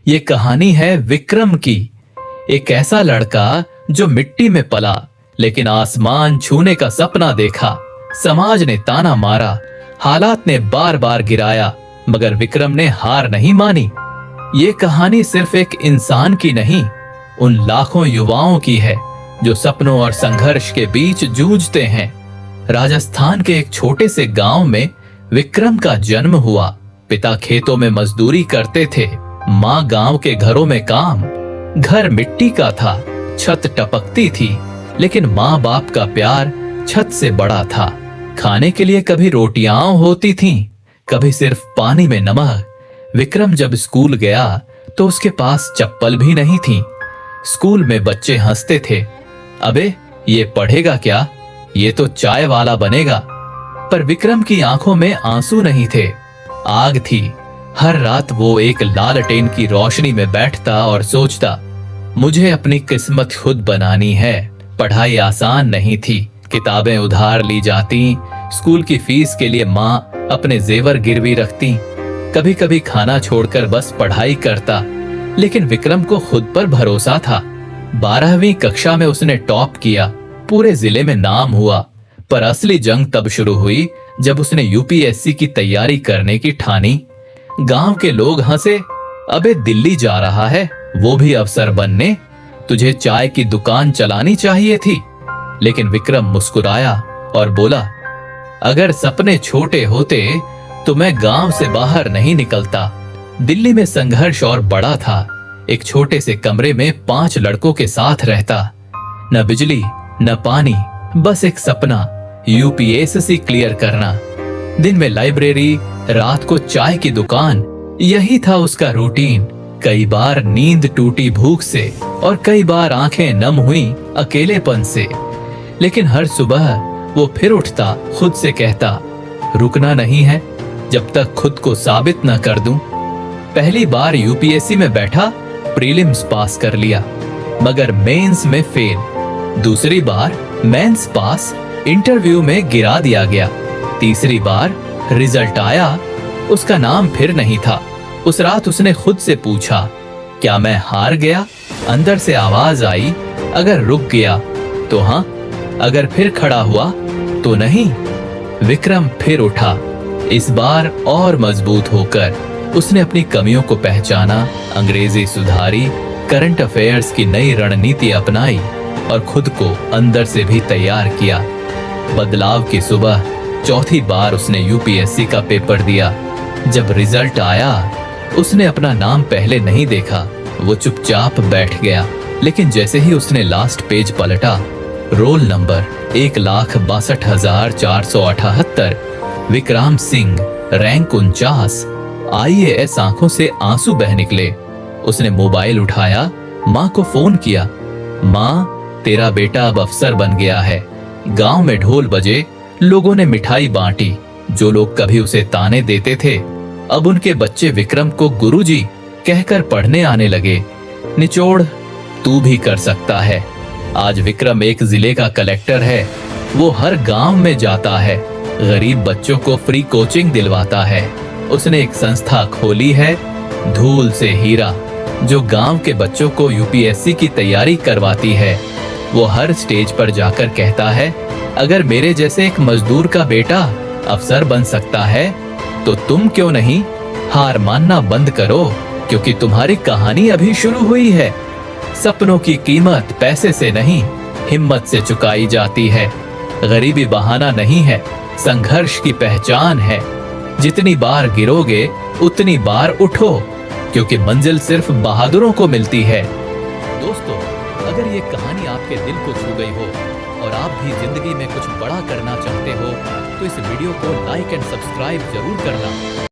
ये कहानी है विक्रम की। एक ऐसा लड़का जो मिट्टी में पला लेकिन आसमान छूने का सपना देखा। समाज ने ताना मारा, हालात ने बार बार गिराया, मगर विक्रम ने हार नहीं मानी। ये कहानी सिर्फ एक इंसान की नहीं, उन लाखों युवाओं की है जो सपनों और संघर्ष के बीच जूझते हैं। राजस्थान के एक छोटे से गांव में विक्रम का जन्म हुआ। पिता खेतों में मजदूरी करते थे, माँ गांव के घरों में काम। घर मिट्टी का था, छत टपकती थी, लेकिन माँ बाप का प्यार छत से बड़ा था। खाने के लिए कभी रोटियां होती थीं, कभी सिर्फ पानी में नमक। विक्रम जब स्कूल गया तो उसके पास चप्पल भी नहीं थी। स्कूल में बच्चे हंसते थे, अबे ये पढ़ेगा क्या, ये तो चाय वाला बनेगा। पर विक्रम की आंखों में आंसू नहीं थे, आग थी। हर रात वो एक लालटेन की रोशनी में बैठता और सोचता, मुझे अपनी किस्मत खुद बनानी है। पढ़ाई आसान नहीं थी, किताबें उधार ली जाती, स्कूल की फीस के लिए माँ अपने जेवर गिरवी रखती। कभी कभी खाना छोड़कर बस पढ़ाई करता, लेकिन विक्रम को खुद पर भरोसा था। 12वीं कक्षा में उसने टॉप किया, पूरे जिले में नाम हुआ। पर असली जंग तब शुरू हुई जब उसने यूपीएससी की तैयारी करने की ठानी। गांव के लोग हंसे, अबे दिल्ली जा रहा है, वो भी अफसर बनने, तुझे चाय की दुकान चलानी चाहिए थी। लेकिन विक्रम मुस्कुराया और बोला, अगर सपने छोटे होते तो मैं गांव से बाहर नहीं निकलता। दिल्ली में संघर्ष और बड़ा था। एक छोटे से कमरे में 5 लड़कों के साथ रहता, न बिजली न पानी, बस एक सपना, यूपीएससी क्लियर करना। दिन में लाइब्रेरी, रात को चाय की दुकान, यही था उसका रूटीन। कई बार नींद टूटी भूख से और कई बार आंखें नम हुई अकेलेपन से, लेकिन हर सुबह वो फिर उठता, खुद से कहता, रुकना नहीं है जब तक खुद को साबित न कर दूं। पहली बार यूपीएससी में बैठा, प्रीलिम्स पास कर लिया, मगर मेंस में फेल। दूसरी बार मेंस पास, इंटरव्यू में गिरा दिया गया। तीसरी बार रिजल्ट आया, उसका नाम फिर नहीं था। उस रात उसने खुद से पूछा, क्या मैं हार गया? अंदर से आवाज आई, अगर रुक गया तो हाँ, अगर फिर खड़ा हुआ तो नहीं। विक्रम फिर उठा, इस बार और मजबूत होकर। उसने अपनी कमियों को पहचाना, अंग्रेजी सुधारी, करंट अफेयर्स की नई रणनीति अपनाई और खुद को अंदर से भी तैयार किया। बदलाव की सुबह चौथी बार उसने यूपीएससी का पेपर दिया। जब रिजल्ट आया, उसने अपना नाम पहले नहीं देखा, वो चुपचाप बैठ गया। लेकिन जैसे ही उसने लास्ट पेज पलटा, roll number 1,62,478, Vikram Singh, rank 49। IAS. आंखों से आंसू बह निकले। उसने मोबाइल उठाया, माँ को फोन किया, माँ तेरा बेटा अब अफसर बन गया है। गांव में ढोल बजे, लोगों ने मिठाई बांटी। जो लोग कभी उसे ताने देते थे, अब उनके बच्चे विक्रम को गुरुजी कहकर पढ़ने आने लगे। निचोड़, तू भी कर सकता है। आज विक्रम एक जिले का कलेक्टर है। वो हर गांव में जाता है, गरीब बच्चों को फ्री कोचिंग दिलवाता है। उसने एक संस्था खोली है, धूल से हीरा, जो गांव के बच्चों को यूपीएससी की तैयारी करवाती है। वो हर स्टेज पर जाकर कहता है, अगर मेरे जैसे एक मजदूर का बेटा अफसर बन सकता है तो तुम क्यों नहीं? हार मानना बंद करो, क्योंकि तुम्हारी कहानी अभी शुरू हुई है। सपनों की कीमत पैसे से नहीं, हिम्मत से चुकाई जाती है। गरीबी बहाना नहीं है, संघर्ष की पहचान है। जितनी बार गिरोगे उतनी बार उठो, क्योंकि मंजिल सिर्फ बहादुरों को मिलती है। दोस्तों, अगर ये कहानी आपके दिल को छू गई हो और आप भी जिंदगी में कुछ बड़ा करना चाहते हो, तो इस वीडियो को लाइक एंड सब्सक्राइब जरूर करना।